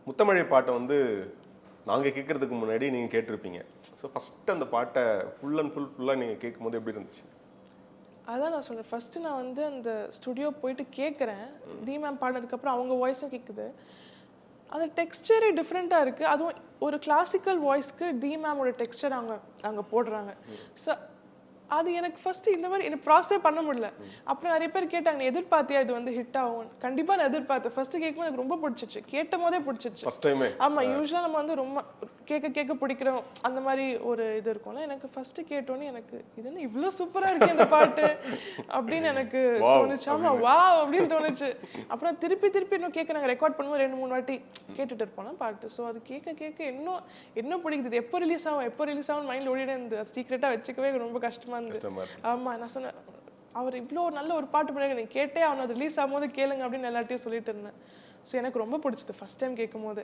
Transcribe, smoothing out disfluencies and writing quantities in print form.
முத்தமிழை பாட்டை வந்து நாங்கள் கேட்கறதுக்கு முன்னாடி நீங்கள் கேட்டிருப்பீங்க. ஸோ ஃபஸ்ட்டு அந்த பாட்டை ஃபுல் அண்ட் ஃபுல்லாக நீங்கள் கேட்கும்போது எப்படி இருந்துச்சு? அதான் நான் சொன்னேன், ஃபர்ஸ்ட் நான் வந்து அந்த ஸ்டுடியோ போயிட்டு கேட்குறேன். தி மேம் பாடினதுக்கப்புறம் அவங்க வாய்ஸும் கேட்குது. அந்த டெக்ஸ்டரே டிஃப்ரெண்ட்டாக இருக்குது. அதுவும் ஒரு கிளாசிக்கல் வாய்ஸ்க்கு தி மேமோட டெக்ஸ்டர் அவங்க போடுறாங்க. ஸோ அது எனக்கு ஃபர்ஸ்ட் இந்த மாதிரி எனக்கு ப்ராசஸே பண்ண முடியல. அப்புறம் நிறைய பேர் கேட்டாங்க, நீ எதிர்பார்த்தியா இது வந்து ஹிட் ஆகும்? கண்டிப்பாக நான் எதிர்பார்த்தேன். ஃபர்ஸ்ட் கேட்கும்போது எனக்கு ரொம்ப பிடிச்சிச்சு, கேட்ட போதே பிடிச்சிச்சு. ஃபர்ஸ்ட் டைமே ஆமாம், யூஸ்வலாக நம்ம வந்து ரொம்ப கேட்க கேட்க பிடிக்கிறோம் அந்த மாதிரி ஒரு இது இருக்கும்ல. எனக்கு ஃபர்ஸ்ட் கேட்டோன்னே எனக்கு இது என்ன இவ்வளோ சூப்பராக இருக்கு இந்த பாட்டு அப்படின்னு எனக்கு தோணுச்சு. ஆமாம், வா அப்படின்னு தோணுச்சு. அப்புறம் திருப்பி திருப்பி இன்னும் கேட்க நாங்கள் ரெக்கார்ட் பண்ணும்போது 2-3 வாட்டி கேட்டுட்டு இருப்போம்ல பாட்டு. ஸோ அது கேட்க கேட்க இன்னும் பிடிக்குது. எப்போ ரிலீஸ் ஆகும் மைண்டில் ஓடிட இந்த சீக்ரெட்டாக வச்சுக்கவே ரொம்ப கஷ்டமாக இருந்தது. ஆமாம், நான் சொன்னேன், அவர் இவ்வளோ நல்ல ஒரு பாட்டு பண்ணி நீ கேட்டே அவனை ரிலீஸ் ஆகும்போது கேளுங்க அப்படின்னு எல்லாத்தையும் சொல்லிட்டு இருந்தேன். ஸோ எனக்கு ரொம்ப பிடிச்சது ஃபர்ஸ்ட் டைம் கேட்கும் போது.